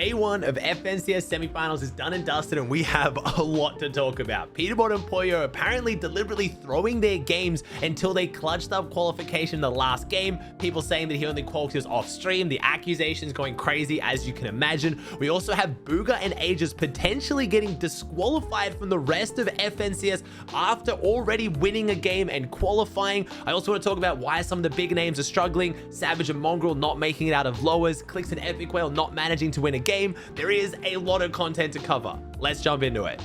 Day one of FNCS semifinals is done and dusted, and we have a lot to talk about. Peterbot and Pollo apparently deliberately throwing their games until they clutched up qualification in the last game. People saying that he only qualified off stream. The accusations going crazy, as you can imagine. We also have Bugha and Aegis potentially getting disqualified from the rest of FNCS after already winning a game and qualifying. I also want to talk about why some of the big names are struggling. Savage and Mongrel not making it out of lowers. Clix and Epic Whale not managing to win a game. There is a lot of content to cover. Let's jump into it.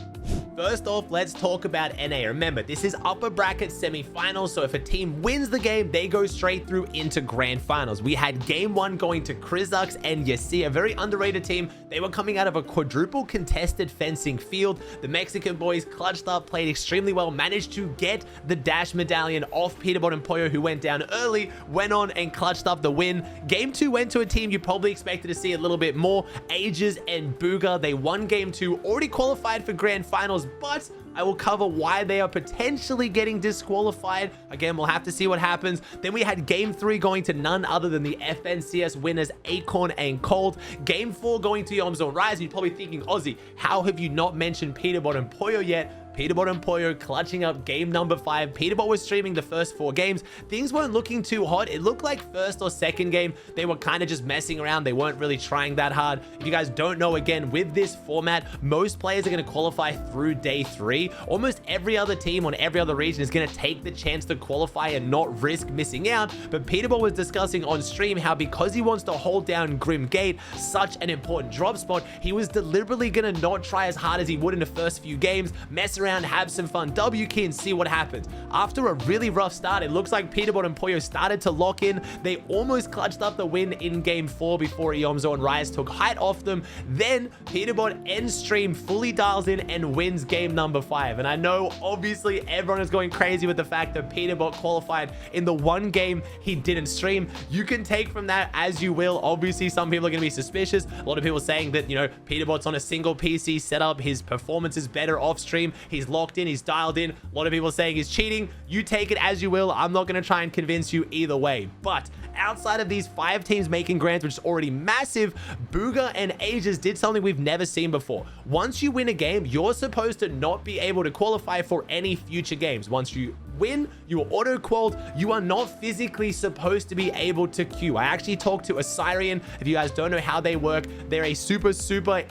First off, let's talk about NA. Remember, this is upper bracket semifinals, so if a team wins the game, they go straight through into grand finals. We had game one going to Krizux and Yassi, a very underrated team. They were coming out of a quadruple contested fencing field. The Mexican boys clutched up, played extremely well, managed to get the dash medallion off Peterbot and Pollo, who went down early, went on and clutched up the win. Game two went to a team you probably expected to see a little bit more, Aegis and Bugha. They won game two, already qualified for grand finals, but I will cover why they are potentially getting disqualified. Again, we'll have to see what happens. Then we had game three going to none other than the FNCS winners, Acorn and Cold. Game four going to Yomzo and Rise. You're probably thinking, Ozzy, how have you not mentioned Peterbot and Pollo yet? Peterbot and Pollo clutching up game number 5. Peterbot was streaming the first 4 games. Things weren't looking too hot. It looked like first or second game, they were kind of just messing around. They weren't really trying that hard. If you guys don't know, again, with this format, most players are going to qualify through day 3. Almost every other team on every other region is going to take the chance to qualify and not risk missing out. But Peterbot was discussing on stream how because he wants to hold down Grim Gate, such an important drop spot, he was deliberately going to not try as hard as he would in the first few games, mess around, have some fun, W key, and see what happens. After a really rough start, it looks like Peterbot and Pollo started to lock in. They almost clutched up the win in game 4 before Yomzo and Rise took height off them. Then Peterbot ends stream, fully dials in and wins game number 5. And I know obviously everyone is going crazy with the fact that Peterbot qualified in the one game he didn't stream. You can take from that as you will. Obviously some people are going to be suspicious. A lot of people saying that, you know, Peterbot's on a single PC setup, his performance is better off stream, he's locked in, he's dialed in. A lot of people saying he's cheating. You take it as you will. I'm not going to try and convince you either way. But outside of these 5 teams making grands, which is already massive, Bugha and Aegis did something we've never seen before. Once you win a game, you're supposed to not be able to qualify for any future games. Once you win, you are auto-qualled. You are not physically supposed to be able to queue. I actually talked to Assyrian. If you guys don't know how they work, they're a super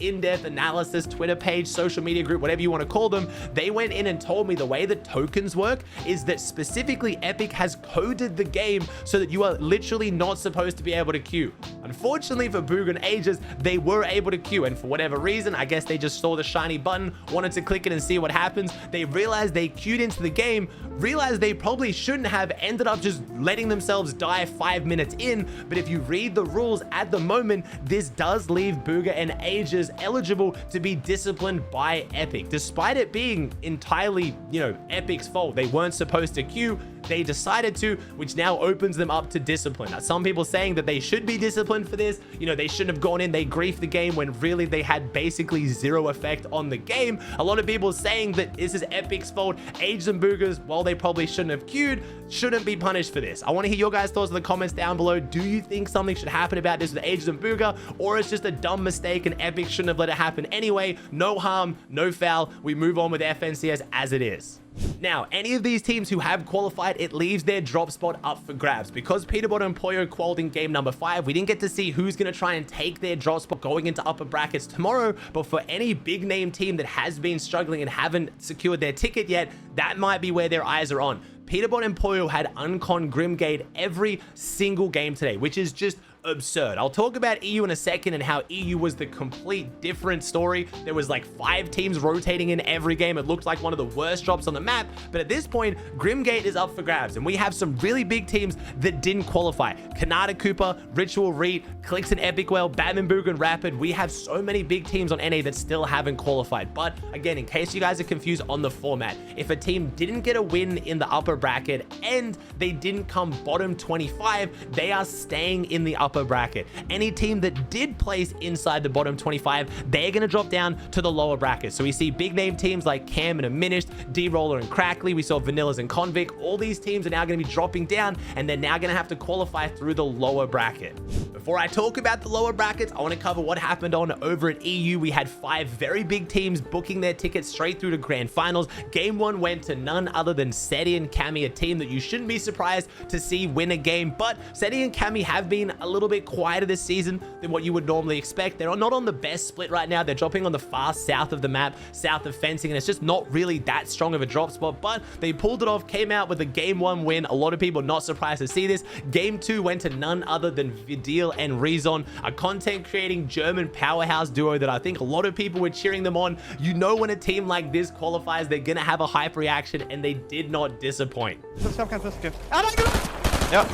in-depth analysis, Twitter page, social media group, whatever you want to call them. They went in and told me the way the tokens work is that specifically Epic has coded the game so that you are literally not supposed to be able to queue. Unfortunately for Bugha and Aegis, they were able to queue, and for whatever reason, I guess they just saw the shiny button, wanted to click it and see what happens. They realized they queued into the game, realized they probably shouldn't have, ended up just letting themselves die 5 minutes in. But if you read the rules at the moment, this does leave Bugha and Aegis eligible to be disciplined by Epic, despite it being entirely, you know, Epic's fault. They weren't supposed to queue, they decided to, which now opens them up to discipline. Now, some people saying that they should be disciplined for this, you know, they shouldn't have gone in, they griefed the game when really they had basically zero effect on the game. A lot of people saying that this is Epic's fault. Aegis and Bugha's, while they probably shouldn't have queued, shouldn't be punished for this. I want to hear your guys' thoughts in the comments down below. Do you think something should happen about this with Aegis and Bugha, or it's just a dumb mistake and Epic shouldn't have let it happen anyway? No harm, no foul. We move on with FNCS as it is. Now, any of these teams who have qualified, it leaves their drop spot up for grabs. Because Peterbot and Pollo qualified in game number 5, we didn't get to see who's going to try and take their drop spot going into upper brackets tomorrow. But for any big name team that has been struggling and haven't secured their ticket yet, that might be where their eyes are on. Peterbot and Pollo had uncon Grimgate every single game today, which is just absurd. I'll talk about EU in a second and how EU was the complete different story. There was like 5 teams rotating in every game. It looked like one of the worst drops on the map. But at this point, Grimgate is up for grabs, and we have some really big teams that didn't qualify. Kanata Cooper, Ritual Reet, Clix and Epic Whale, Batman Bugha and Rapid. We have so many big teams on NA that still haven't qualified. But again, in case you guys are confused on the format, if a team didn't get a win in the upper bracket and they didn't come bottom 25, they are staying in the upper bracket. Any team that did place inside the bottom 25, they're going to drop down to the lower bracket. So we see big name teams like Cam and Aminished, D-Roller and Crackley. We saw Vanillas and Convict. All these teams are now going to be dropping down, and they're now going to have to qualify through the lower bracket. Before I talk about the lower brackets, I want to cover what happened on over at EU. We had 5 very big teams booking their tickets straight through to grand finals. Game 1 went to none other than Seti and Cammy, a team that you shouldn't be surprised to see win a game, but Seti and Cammy have been a little bit quieter this season than what you would normally expect. They're not on the best split right now. They're dropping on the far south of the map, south of fencing, and it's just not really that strong of a drop spot, but they pulled it off, came out with a Game 1 win. A lot of people not surprised to see this. Game 2 went to none other than Vidil and Rezon, a content creating German powerhouse duo that I think a lot of people were cheering them on. You know, when a team like this qualifies, they're gonna have a hype reaction, and they did not disappoint. Ich hab keinen Festgriff. Reingedroppt! Ja.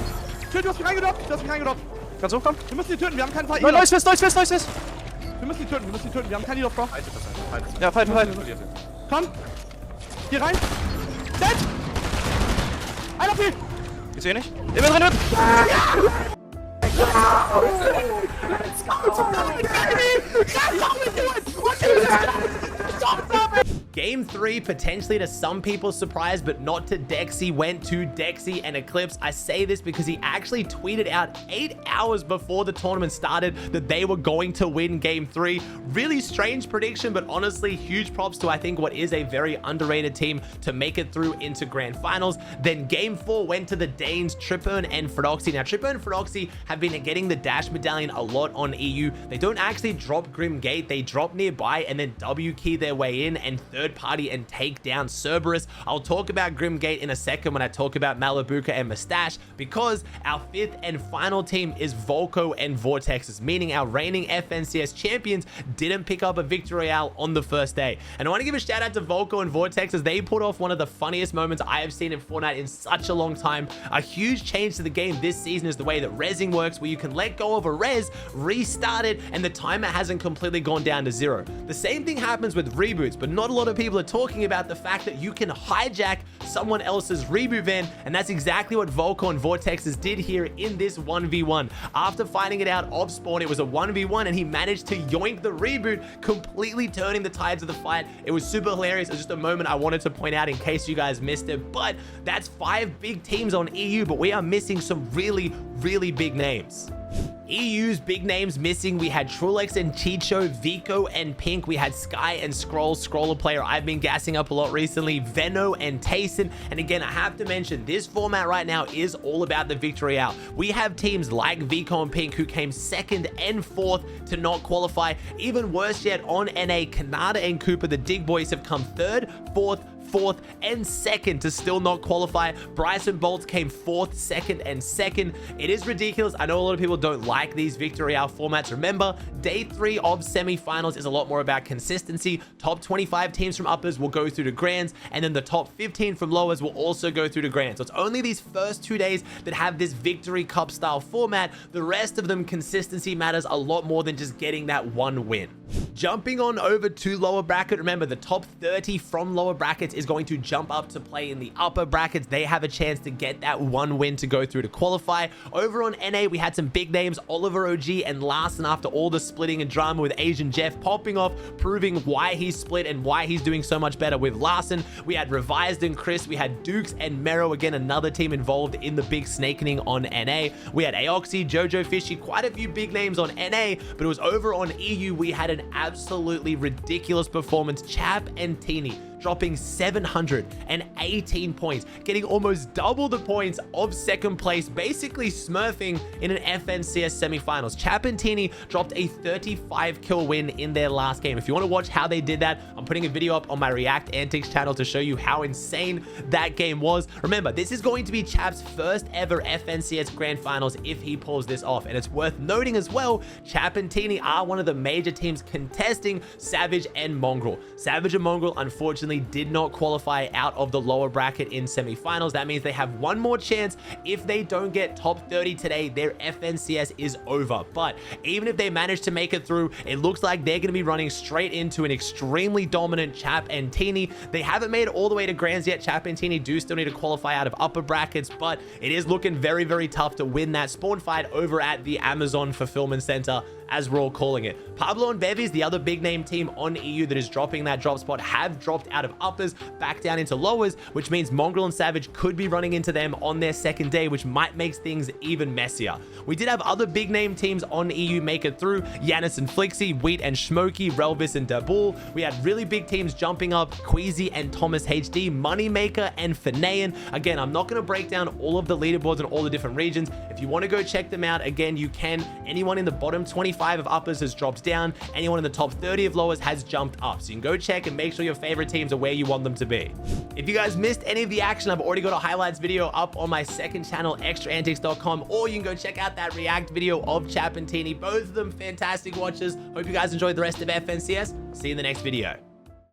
Schön, du hast mich reingedroppt. Du hast mich reingedroppt. Kannst du hochkommen? Wir müssen die töten, wir haben keinen Fight. Neues Fest. Wir müssen die töten, wir haben keinen Heal-Off. Ja, fight. Komm! Hier rein! Dead! Einer P! Ich sehe nicht. Ich bin drin! Game 3, potentially to some people's surprise, but not to Dexy, went to Dexy and Eclipse. I say this because he actually tweeted out 8 hours before the tournament started that they were going to win Game 3. Really strange prediction, but honestly, huge props to, I think, what is a very underrated team to make it through into grand finals. Then Game 4 went to the Danes, Tripern and Frodoxy. Now, Tripern and Frodoxy have been getting the Dash Medallion a lot on EU. They don't actually drop Grim Gate. They drop nearby and then W key their way in and third party and take down Cerberus. I'll talk about Grim Gate in a second when I talk about Malabuka and Mustache, because our 5th and final team is Volko and Vortexes, meaning our reigning FNCS champions didn't pick up a victory royale on the first day. And I want to give a shout out to Volko and Vortex, as they put off one of the funniest moments I have seen in Fortnite in such a long time. A huge change to the game this season is the way that rezzing works, where you can let go of a res, restart it, and the timer hasn't completely gone down to 0. The same thing happens with reboots, but not a lot of people are talking about the fact that you can hijack someone else's reboot van, and that's exactly what Volko and Vortexes did here in this 1v1. After finding it out off spawn, it was a 1v1, and he managed to yoink the reboot, completely turning the tides of the fight. It was super hilarious. It was just a moment I wanted to point out in case you guys missed it, but that's 5 big teams on EU, but we are missing some really, really big names. EU's big names missing. We had Trulex and Chicho, Vico and Pink. We had Sky and Scroller player I've been gassing up a lot recently, Veno and Tayson. And again, I have to mention, this format right now is all about the victory out. We have teams like Vico and Pink who came 2nd and 4th to not qualify. Even worse yet, on NA, Kanata and Cooper, the Dig Boys, have come 3rd, 4th, 4th and 2nd to still not qualify. Bryson Bolts came 4th, 2nd and 2nd. It is ridiculous. I know a lot of people don't like these victory royale formats. Remember, day 3 of semifinals is a lot more about consistency. Top 25 teams from uppers will go through to grands, and then the top 15 from lowers will also go through to grands. So it's only these first 2 days that have this victory cup style format. The rest of them, consistency matters a lot more than just getting that one win. Jumping on over to lower bracket, remember the top 30 from lower brackets is going to jump up to play in the upper brackets. They have a chance to get that one win to go through to qualify. Over on NA, we had some big names, Oliver OG and Larson, after all the splitting and drama with Asian Jeff popping off, proving why he's split and why he's doing so much better with Larson. We had Revised and Chris. We had Dukes and Mero, again, another team involved in the big snakening on NA. We had Aoxy, Jojo Fishy, quite a few big names on NA, but it was over on EU. We had an absolutely ridiculous performance. Chap and Teeny dropping 718 points, getting almost double the points of 2nd place, basically smurfing in an FNCS semifinals. Chapantini dropped a 35 kill win in their last game. If you want to watch how they did that, I'm putting a video up on my React Antics channel to show you how insane that game was. Remember, this is going to be Chap's first ever FNCS Grand Finals if he pulls this off. And it's worth noting as well, Chapantini are one of the major teams contesting Savage and Mongrel. Savage and Mongrel, unfortunately, did not qualify out of the lower bracket in semifinals. That means they have one more chance. If they don't get top 30 today, their FNCS is over. But even if they manage to make it through, it looks like they're going to be running straight into an extremely dominant Chap and Teeny. They haven't made it all the way to grands yet. Chap and Teeny do still need to qualify out of upper brackets, but it is looking very, very tough to win that spawn fight over at the Amazon Fulfillment Center. as we're all calling it. Pablo and Bevies, the other big name team on EU that is dropping that drop spot, have dropped out of uppers back down into lowers, which means Mongrel and Savage could be running into them on their second day, which might make things even messier. We did have other big name teams on EU make it through: Yanis and Flixie, Wheat and Smokey, Relvis and Dabul. We had really big teams jumping up: Queasy and Thomas HD, Moneymaker and Fanayan. Again, I'm not going to break down all of the leaderboards in all the different regions. If you want to go check them out, again, you can. Anyone in the bottom 25 of uppers has dropped down. Anyone in the top 30 of lowers has jumped up. So you can go check and make sure your favorite teams are where you want them to be. If you guys missed any of the action, I've already got a highlights video up on my second channel, extraantics.com, or you can go check out that react video of Chapentini. Both of them fantastic watches. Hope you guys enjoyed the rest of FNCS. See you in the next video.